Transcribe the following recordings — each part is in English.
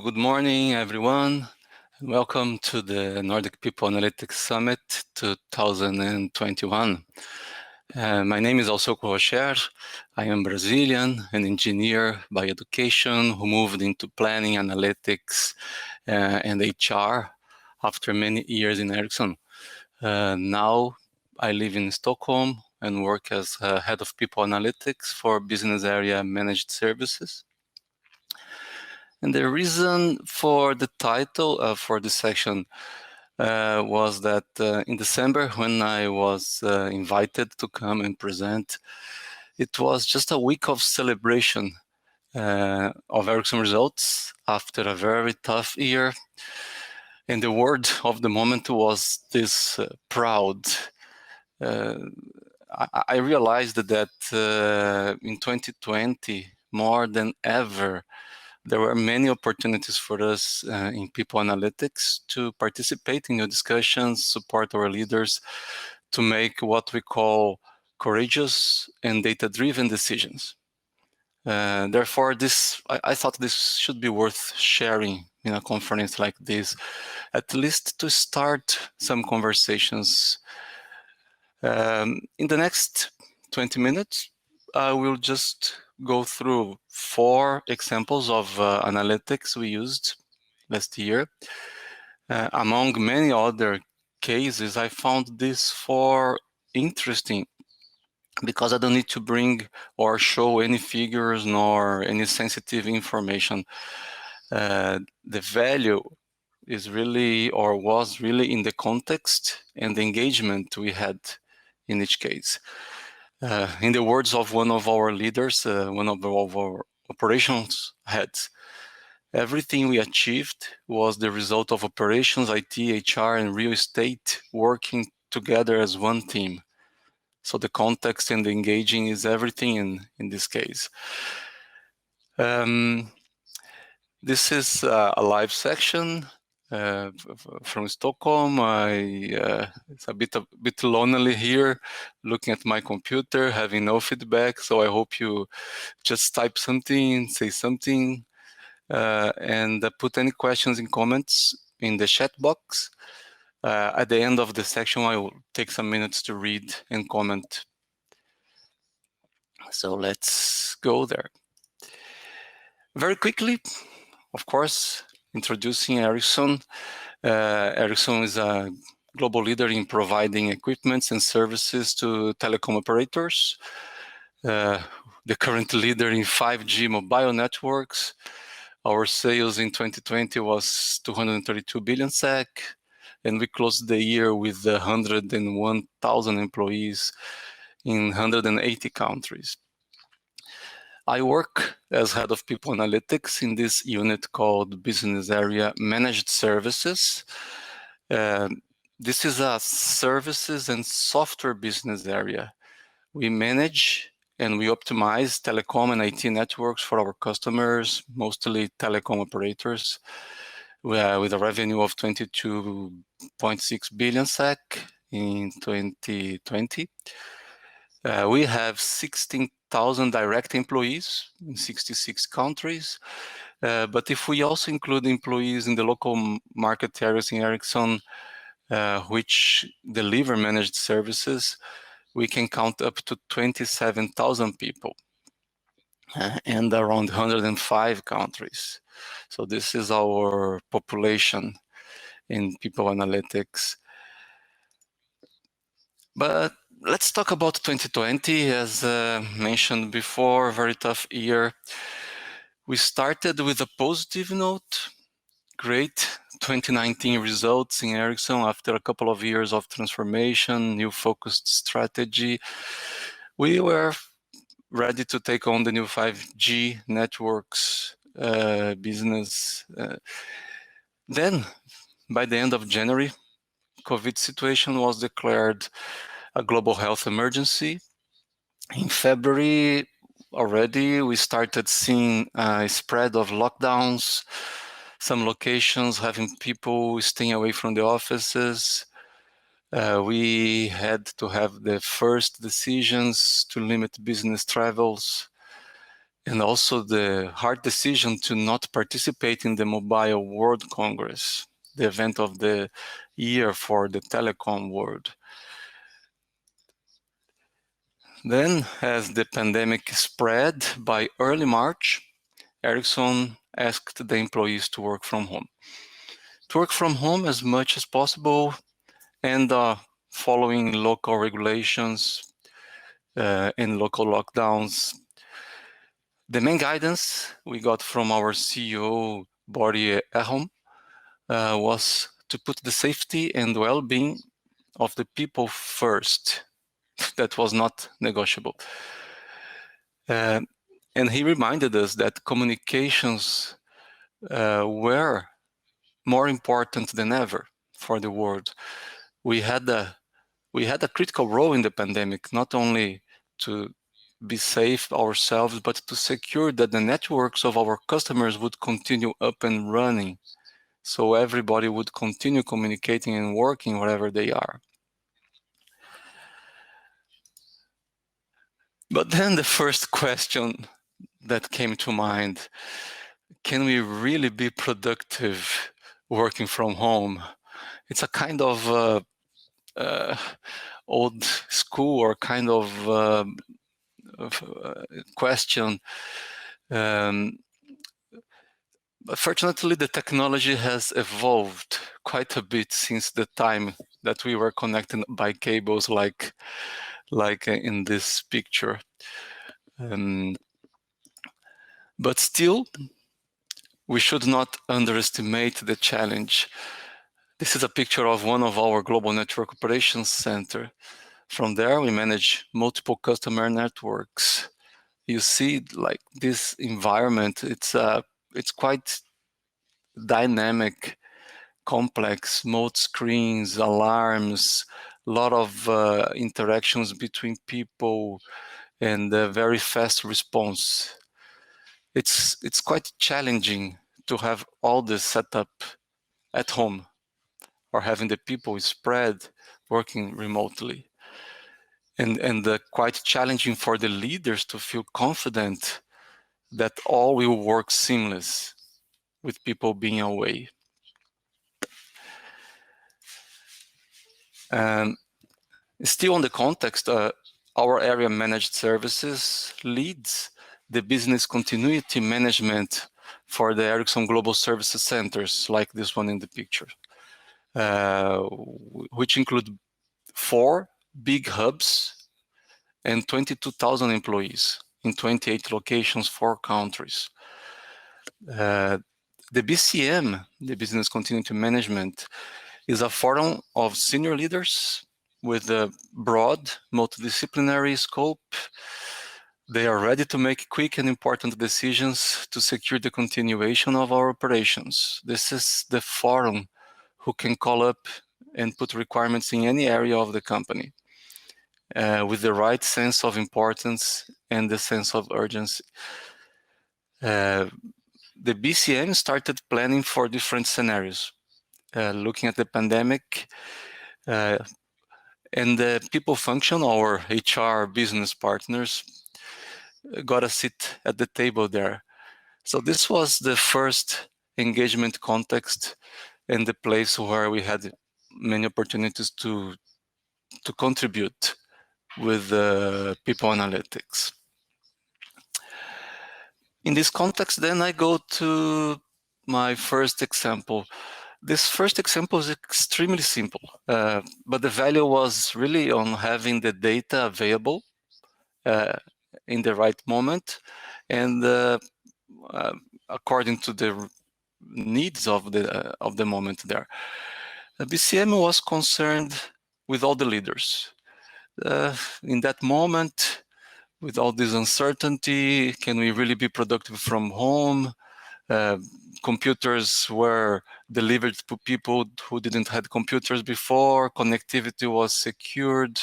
good morning, everyone. Welcome to the Nordic People Analytics Summit 2021. My name is Alceu Corrocher. I am Brazilian, an engineer by education who moved into planning, analytics, and HR after many years in Ericsson. Now I live in Stockholm and work as head of people analytics for business area managed services. And the reason for the title for this section was that in December, when I was invited to come and present, it was just a week of celebration of Ericsson results after a very tough year. And the word of the moment was this proud. I realized that in 2020, more than ever, there were many opportunities for us in people analytics to participate in new discussions, support our leaders to make what we call courageous and data-driven decisions. Therefore, I thought this should be worth sharing in a conference like this, at least to start some conversations. In the next 20 minutes, I will just go through 4 examples of analytics we used last year. Among many other cases, I found these 4 interesting because I don't need to bring or show any figures nor any sensitive information. The value is really or was really in the context and the engagement we had in each case. In the words of one of our leaders, one of our operations heads, everything we achieved was the result of operations, IT, HR, and real estate working together as one team. So the context and the engaging is everything in this case. This is a live section from Stockholm. It's a bit lonely here, looking at my computer, having no feedback. So I hope you just type something, say something, and put any questions and comments in the chat box. At the end of the section, I will take some minutes to read and comment. So let's go there. Very quickly, of course, introducing Ericsson. Ericsson is a global leader in providing equipments and services to telecom operators. The current leader in 5G mobile networks. Our sales in 2020 was 232 billion SEK, and we closed the year with 101,000 employees in 180 countries. I work as head of people analytics in this unit called Business Area Managed Services. This is a services and software business area. We manage and we optimize telecom and IT networks for our customers, mostly telecom operators, with a revenue of 22.6 billion SEK in 2020. We have 16,000 direct employees in 66 countries. But if we also include employees in the local market areas in Ericsson, which deliver managed services, we can count up to 27,000 people and around 105 countries. So this is our population in people analytics. But let's talk about 2020. As mentioned before, very tough year. We started with a positive note. Great 2019 results in Ericsson after a couple of years of transformation, new focused strategy. We were ready to take on the new 5G networks business. Then, by the end of January, COVID situation was declared a global health emergency. In February, already, we started seeing a spread of lockdowns, some locations having people staying away from the offices. We had to have the first decisions to limit business travels. and also the hard decision to not participate in the Mobile World Congress, the event of the year for the telecom world. Then, as the pandemic spread, by early March, Ericsson asked the employees to work from home. To work from home as much as possible and following local regulations and local lockdowns. The main guidance we got from our CEO, Bori Ahom, was to put the safety and well-being of the people first. That was not negotiable. And he reminded us that communications were more important than ever for the world. We had a critical role in the pandemic, not only to be safe ourselves, but to secure that the networks of our customers would continue up and running, so everybody would continue communicating and working wherever they are. But then the first question that came to mind, can we really be productive working from home? It's a kind of old school or kind of question. But fortunately, the technology has evolved quite a bit since the time that we were connected by cables like in this picture. But still, we should not underestimate the challenge. This is a picture of one of our global network operations center. From there, we manage multiple customer networks. You see, like this environment, it's quite dynamic, complex, multi screens, alarms, a lot of interactions between people, and a very fast response. It's quite challenging to have all this set up at home or having the people spread working remotely. And quite challenging for the leaders to feel confident that all will work seamless with people being away. Still on the context, our area managed services leads the business continuity management for the Ericsson Global Services Centers, like this one in the picture, which include 4 big hubs and 22,000 employees in 28 locations, 4 countries. The BCM, the Business Continuity Management, is a forum of senior leaders with a broad multidisciplinary scope. They are ready to make quick and important decisions to secure the continuation of our operations. This is the forum who can call up and put requirements in any area of the company with the right sense of importance and the sense of urgency. The BCM started planning for different scenarios, looking at the pandemic, and the people function, our HR business partners, got a seat at the table there. So this was the first engagement context and the place where we had many opportunities to contribute with people analytics. In this context, then I go to my first example. This first example is extremely simple, but the value was really on having the data available in the right moment and according to the needs of the moment there. The BCM was concerned with all the leaders. In that moment, with all this uncertainty, can we really be productive from home? Computers were delivered to people who didn't have computers before. Connectivity was secured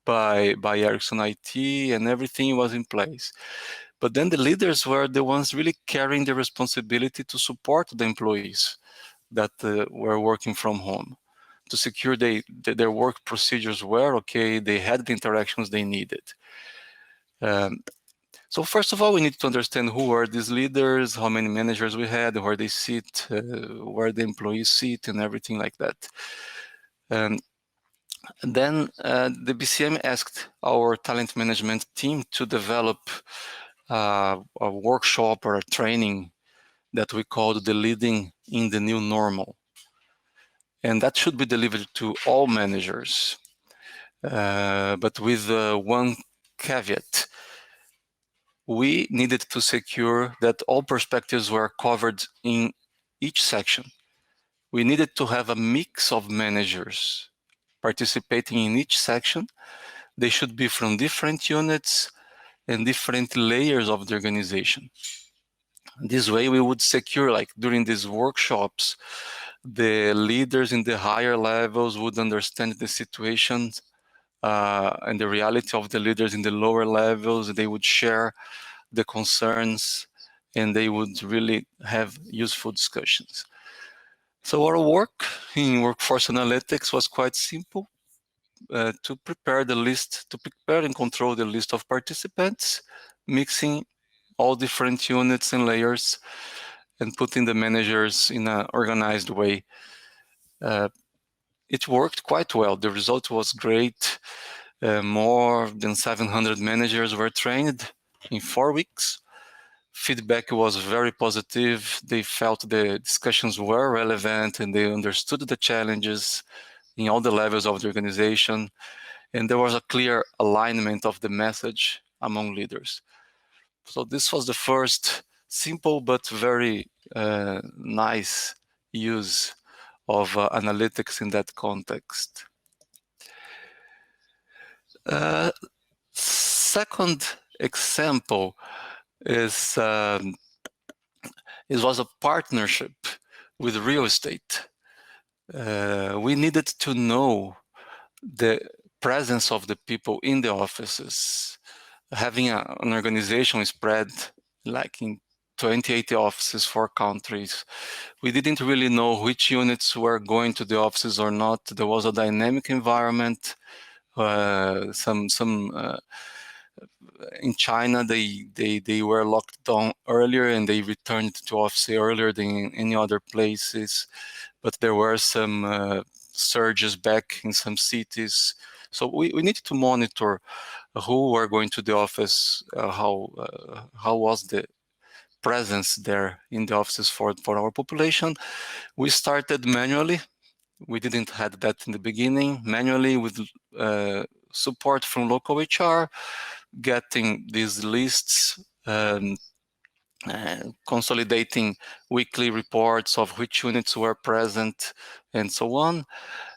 by Ericsson IT, and everything was in place. But then the leaders were the ones really carrying the responsibility to support the employees that were working from home, to secure their work procedures were okay, they had the interactions they needed. So first of all, we need to understand who are these leaders, how many managers we had, where they sit, where the employees sit, and everything like that. And then the BCM asked our talent management team to develop a workshop or a training that we called the Leading in the New Normal. And that should be delivered to all managers, but with one caveat. We needed to secure that all perspectives were covered in each section. We needed to have a mix of managers participating in each section. They should be from different units and different layers of the organization. This way we would secure, like during these workshops, the leaders in the higher levels would understand the situation and the reality of the leaders in the lower levels. They would share the concerns and they would really have useful discussions. So our work in workforce analytics was quite simple. To prepare the list, to prepare and control the list of participants, mixing all different units and layers and putting the managers in an organized way. It worked quite well. The result was great. More than 700 managers were trained in 4 weeks. Feedback was very positive. They felt the discussions were relevant and they understood the challenges in all the levels of the organization. And there was a clear alignment of the message among leaders. So this was the first simple but very nice use of analytics in that context. Second example is it was a partnership with real estate. We needed to know the presence of the people in the offices. Having an organization spread like in 28 offices, 4 countries, we didn't really know which units were going to the offices or not. There was a dynamic environment. In China, they were locked down earlier and they returned to office earlier than in any other places. But there were some surges back in some cities. So we needed to monitor who were going to the office, how was the presence there in the offices for our population. We started manually. We didn't have that in the beginning. Manually with support from local HR, getting these lists, consolidating weekly reports of which units were present and so on.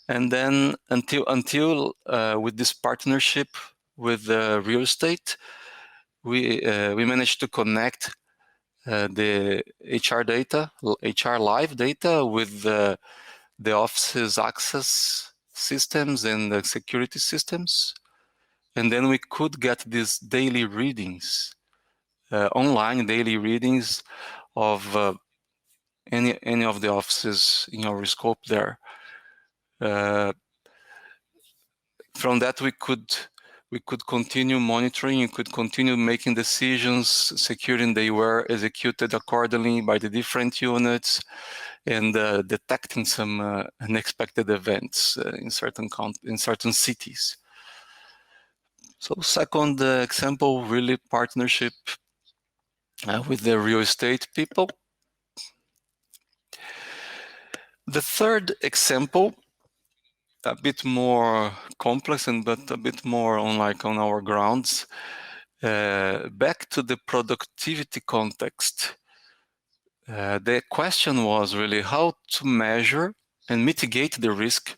And then until with this partnership with real estate, we managed to connect the HR data, HR live data with the office's access systems and the security systems. And then we could get these daily readings, online daily readings of any of the offices in our scope there. From that, we could continue monitoring, we could continue making decisions, securing they were executed accordingly by the different units, and detecting some unexpected events in certain cities. So second example, really partnership with the real estate people. The third example, a bit more complex but a bit more on our grounds, back to the productivity context. The question was really how to measure and mitigate the risk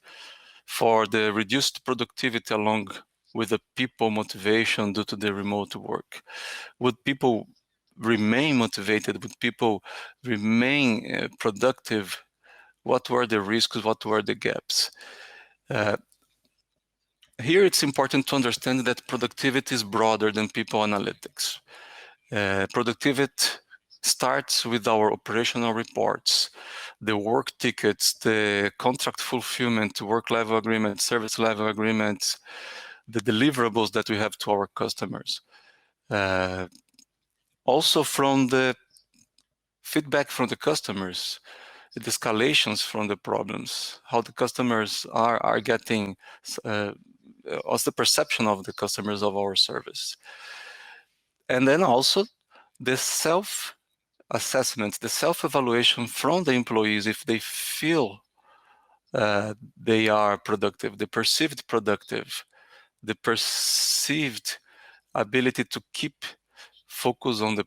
for the reduced productivity along with the people motivation due to the remote work. Would people remain motivated? Would people remain productive? What were the risks? What were the gaps? Here it's important to understand that productivity is broader than people analytics. Productivity starts with our operational reports, the work tickets, the contract fulfillment, work level agreements, service level agreements, the deliverables that we have to our customers. also from the feedback from the customers, the escalations from the problems, how the customers are getting, what's the perception of the customers of our service. And then also the self-assessment, the self-evaluation from the employees, if they feel they are productive, the perceived productive, the perceived ability to keep focus on the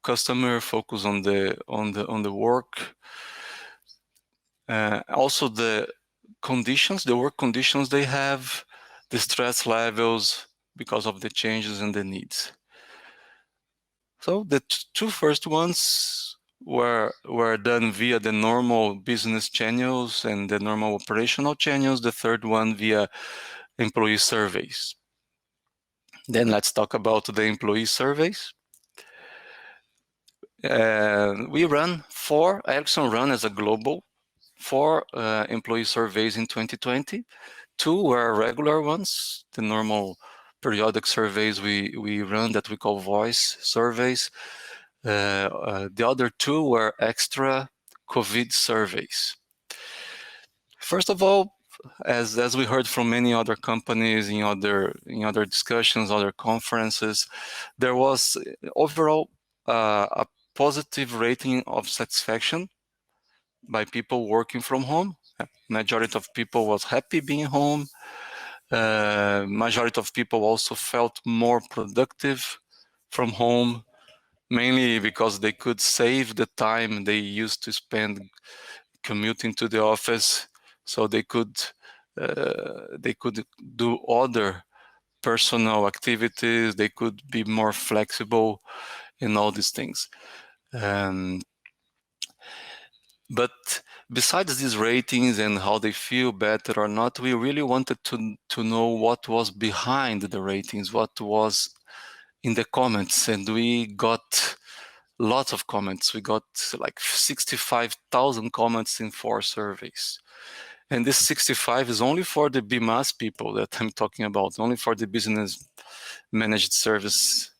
customer, focus on the work. Also the conditions, the work conditions they have, the stress levels because of the changes and the needs. So the two first ones were done via the normal business channels and the normal operational channels. The third one via employee surveys. Then let's talk about the employee surveys. Ericsson ran as a global 4 employee surveys in 2020. 2 were regular ones, the normal periodic surveys we run that we call voice surveys. The other 2 were extra COVID surveys. First of all, as we heard from many other companies in other discussions, other conferences, there was overall a positive rating of satisfaction by people working from home. Majority of people was happy being home. Majority of people also felt more productive from home, mainly because they could save the time they used to spend commuting to the office, so they could do other personal activities. They could be more flexible in all these things. But besides these ratings and how they feel better or not, we really wanted to know what was behind the ratings, what was in the comments, and we got lots of comments. We got like 65,000 comments in 4 surveys. And this 65 is only for the BMAS people that I'm talking about, only for the business managed service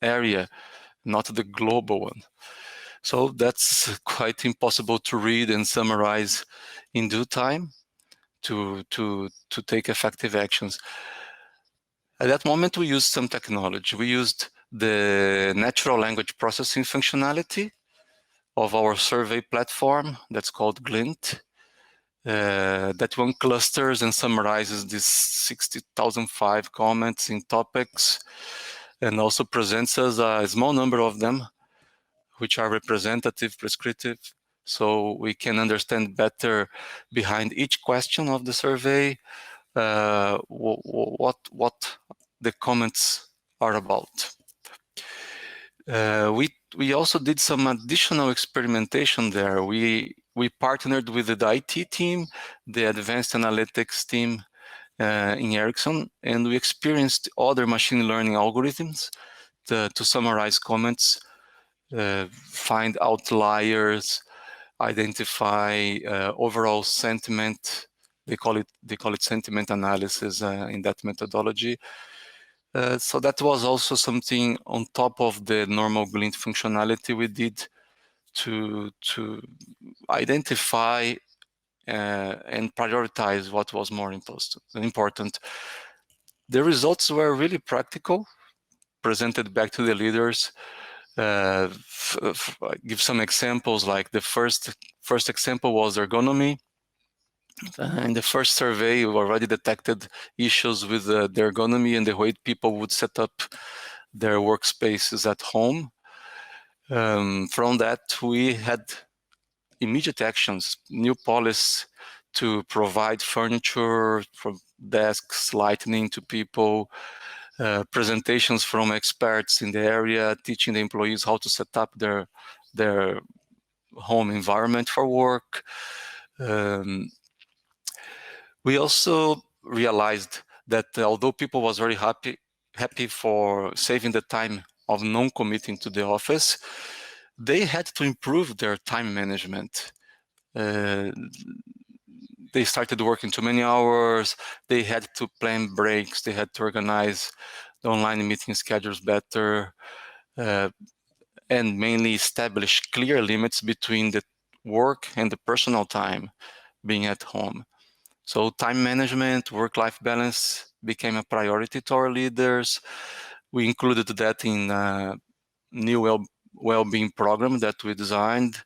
area, not the global one. So that's quite impossible to read and summarize in due time to take effective actions. At that moment, we used some technology. We used the natural language processing functionality of our survey platform that's called Glint. That one clusters and summarizes these 60,005 comments in topics and also presents us a small number of them, which are representative, prescriptive, so we can understand better behind each question of the survey what the comments are about. We also did some additional experimentation there. We partnered with the IT team, the advanced analytics team in Ericsson, and we experienced other machine learning algorithms to summarize comments, find outliers, identify overall sentiment. They call it sentiment analysis in that methodology. So that was also something on top of the normal Glint functionality we did to identify and prioritize what was more important. The results were really practical, presented back to the leaders. Give some examples, like the first example was ergonomy. In the first survey, we already detected issues with the ergonomy and the way people would set up their workspaces at home. From that, we had immediate actions, new policies to provide furniture from desks, lighting to people, presentations from experts in the area, teaching the employees how to set up their home environment for work. We also realized that although people was very happy for saving the time of non-committing to the office, they had to improve their time management. They started working too many hours. They had to plan breaks. They had to organize the online meeting schedules better. and mainly establish clear limits between the work and the personal time being at home. So time management, work-life balance became a priority to our leaders. We included that in a new well-being program that we designed,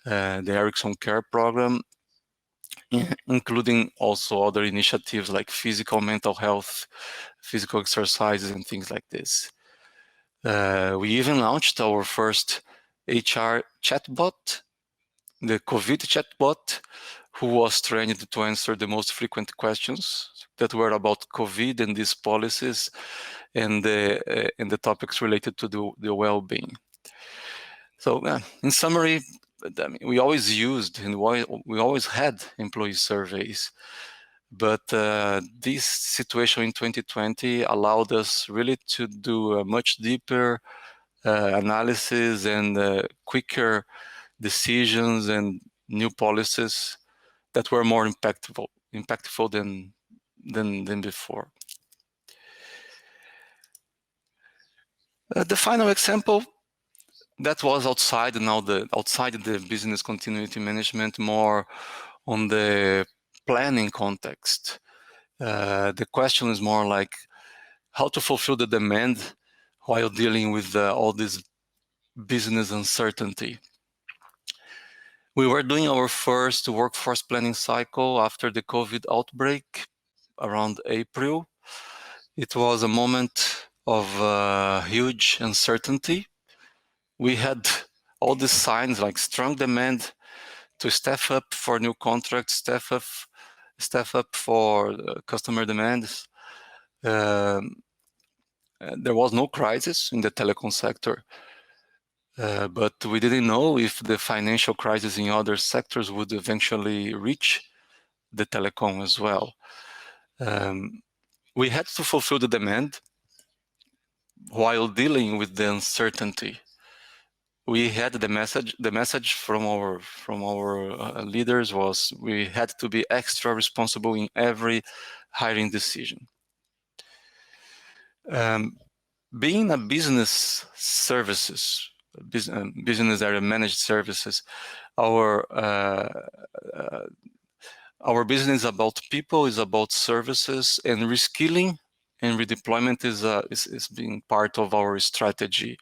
the Ericsson Care program, including also other initiatives like physical, mental health, physical exercises, and things like this. We even launched our first HR chatbot, the COVID chatbot, who was trained to answer the most frequent questions that were about COVID and these policies and the topics related to the well-being. So in summary, I mean, we always used and we always had employee surveys, but this situation in 2020 allowed us really to do a much deeper analysis and quicker decisions and new policies that were more impactful than before. The final example that was outside the business continuity management, more on the planning context. The question is more like how to fulfill the demand while dealing with all this business uncertainty. We were doing our first workforce planning cycle after the COVID outbreak around April. It was a moment of huge uncertainty. We had all these signs like strong demand to staff up for new contracts, staff up for customer demands. There was no crisis in the telecom sector, but we didn't know if the financial crisis in other sectors would eventually reach the telecom as well. We had to fulfill the demand while dealing with the uncertainty. We had the message from our leaders was we had to be extra responsible in every hiring decision. Being a business services, business area managed services, our business is about people, is about services, and reskilling and redeployment is being part of our strategy.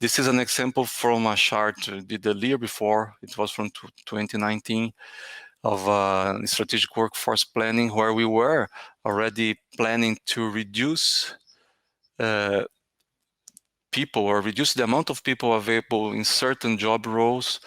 This is an example from a chart we did the year before. It was from 2019 of strategic workforce planning, where we were already planning to reduce people or reduce the amount of people available in certain job roles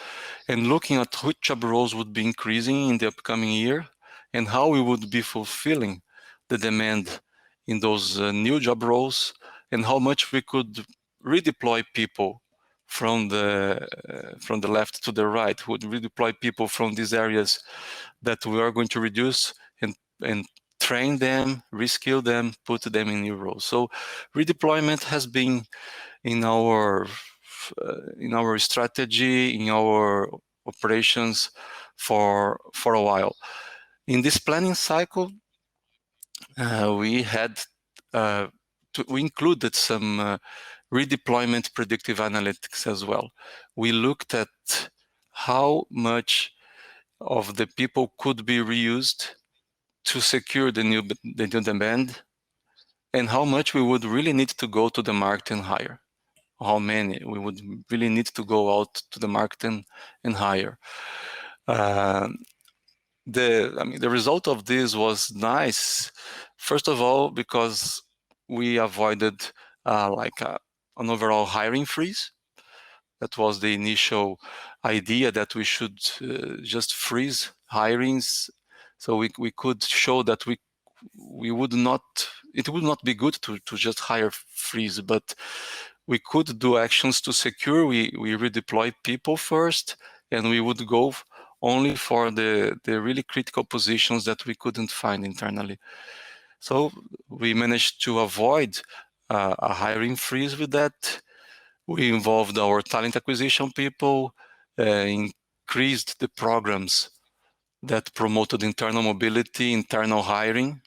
and looking at which job roles would be increasing in the upcoming year and how we would be fulfilling the demand in those new job roles and how much we could redeploy people from the left to the right, would redeploy people from these areas that we are going to reduce and train them, reskill them, put them in new roles. So redeployment has been in our strategy, in our operations for a while. In this planning cycle, we included some redeployment predictive analytics as well. We looked at how much of the people could be reused to secure the new demand, and how much we would really need to go to the market and hire. How many we would really need to go out to the market and hire. The result of this was nice. First of all, because we avoided an overall hiring freeze. That was the initial idea, that we should just freeze hirings, so we could show that we would not. It would not be good to just hire freeze, but we could do actions to secure. We redeploy people first, and we would go only for the really critical positions that we couldn't find internally. So we managed to avoid a hiring freeze with that. We involved our talent acquisition people, increased the programs that promoted internal mobility, internal hiring,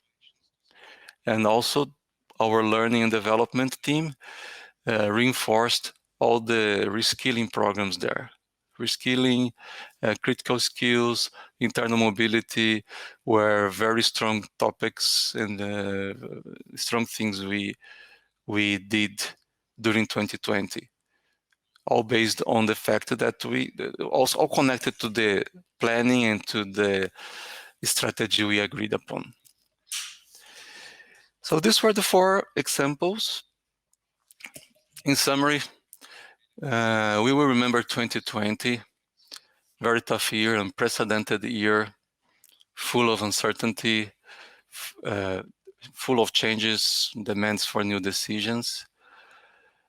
and also our learning and development team reinforced all the reskilling programs there. Reskilling, critical skills, internal mobility were very strong topics and strong things we did during 2020. All based on the fact that we also all connected to the planning and to the strategy we agreed upon. So these were the 4 examples. In summary, we will remember 2020, very tough year, unprecedented year, full of uncertainty, full of changes, demands for new decisions.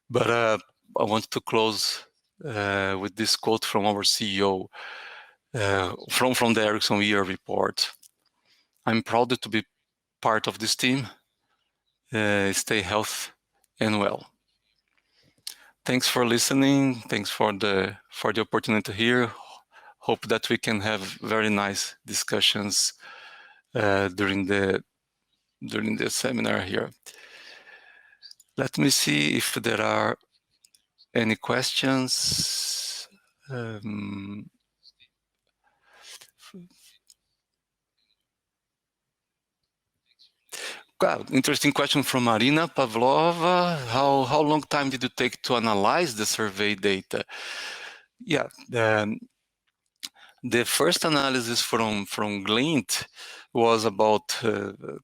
But I want to close with this quote from our CEO, from the Ericsson year report. I'm proud to be part of this team. Stay healthy and well. Thanks for listening. Thanks for the opportunity here. Hope that we can have very nice discussions during the seminar here. Let me see if there are any questions. Interesting question from Marina Pavlova. How long time did it take to analyze the survey data? Yeah, the first analysis from Glint was about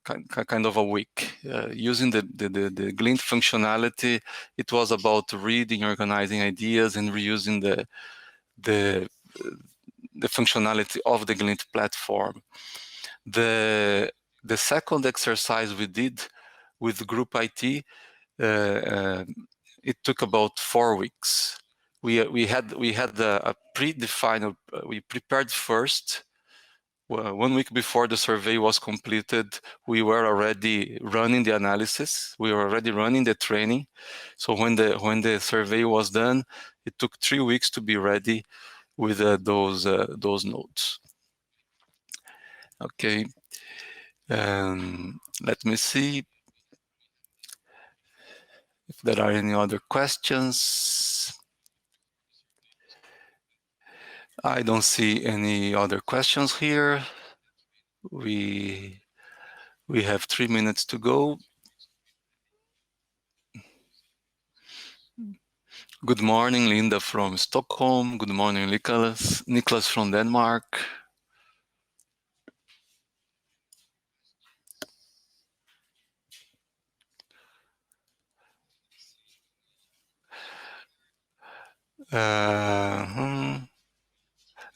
kind of a week. Using the Glint functionality, it was about reading, organizing ideas, and reusing the functionality of the Glint platform. The second exercise we did with Group IT, it took about 4 weeks. We had a predefined. We prepared first. 1 week before the survey was completed, we were already running the analysis. We were already running the training. So when the survey was done, it took 3 weeks to be ready with those notes. Okay. Let me see if there are any other questions. I don't see any other questions here. We have 3 minutes to go. Good morning, Linda from Stockholm. Good morning, Nicholas from Denmark.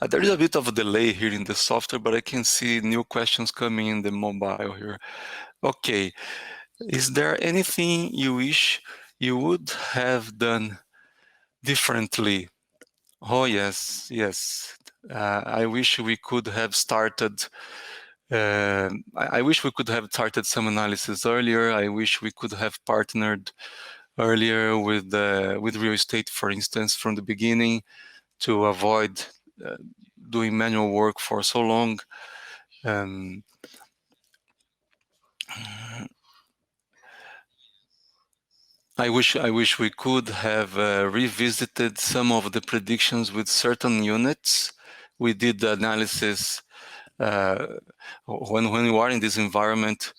There is a bit of a delay here in the software, but I can see new questions coming in the mobile here. Okay, is there anything you wish you would have done differently? Oh, yes. I wish we could have started. I wish we could have started some analysis earlier. I wish we could have partnered earlier with real estate, for instance, from the beginning, to avoid doing manual work for so long. I wish we could have revisited some of the predictions with certain units. We did the analysis when you are in this environment,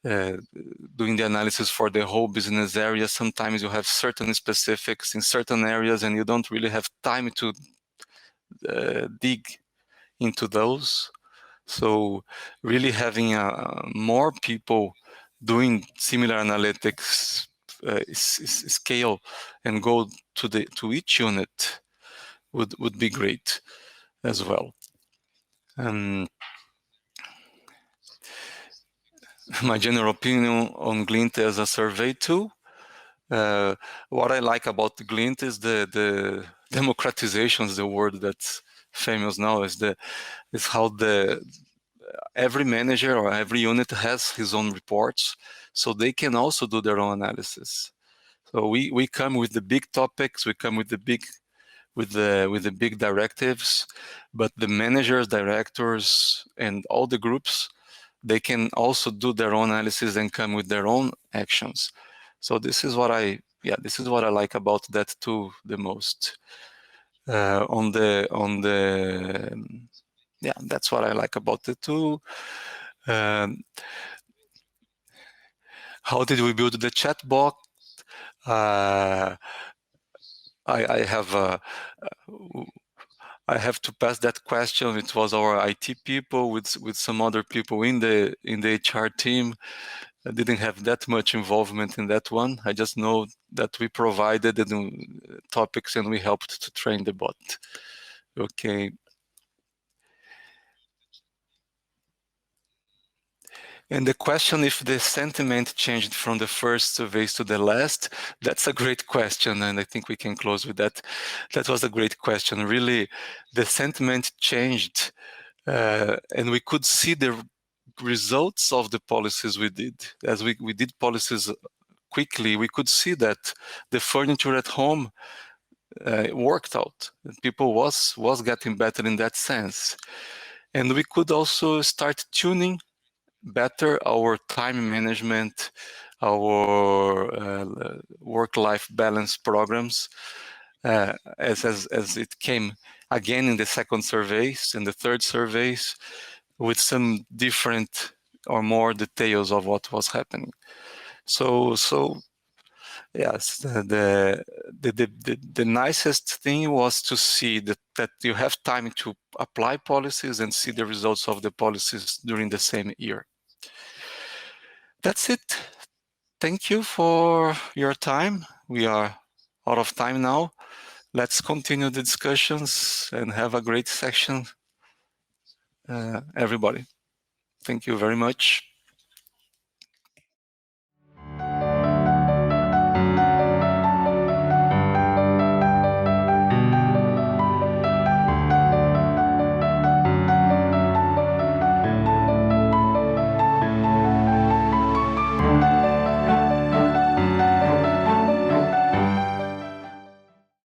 doing the analysis for the whole business area. Sometimes you have certain specifics in certain areas, and you don't really have time to dig into those. So really having more people doing similar analytics scale and go to each unit would be great as well. My general opinion on Glint as a survey tool. What I like about Glint is the democratization is the word that's famous now. Is how every manager or every unit has his own reports, so they can also do their own analysis. So we come with the big topics, we come with the big directives, but the managers, directors, and all the groups, they can also do their own analysis and come with their own actions. So this is what I yeah, this is what I like about that tool the most. Yeah, that's what I like about the tool. How did we build the chatbot? I have to pass that question. It was our IT people with some other people in the HR team. I didn't have that much involvement in that one. I just know that we provided the topics and we helped to train the bot. Okay. And the question if the sentiment changed from the first surveys to the last, that's a great question. And I think we can close with that. That was a great question. Really, the sentiment changed and we could see the results of the policies we did. As we did policies quickly, we could see that the furniture at home worked out. People was getting better in that sense. And we could also start tuning better our time management, our work-life balance programs, as it came again in the second surveys and the third surveys, with some different or more details of what was happening. So yes, the nicest thing was to see that you have time to apply policies and see the results of the policies during the same year. That's it. Thank you for your time. We are out of time now. Let's continue the discussions and have a great session, everybody. Thank you very much.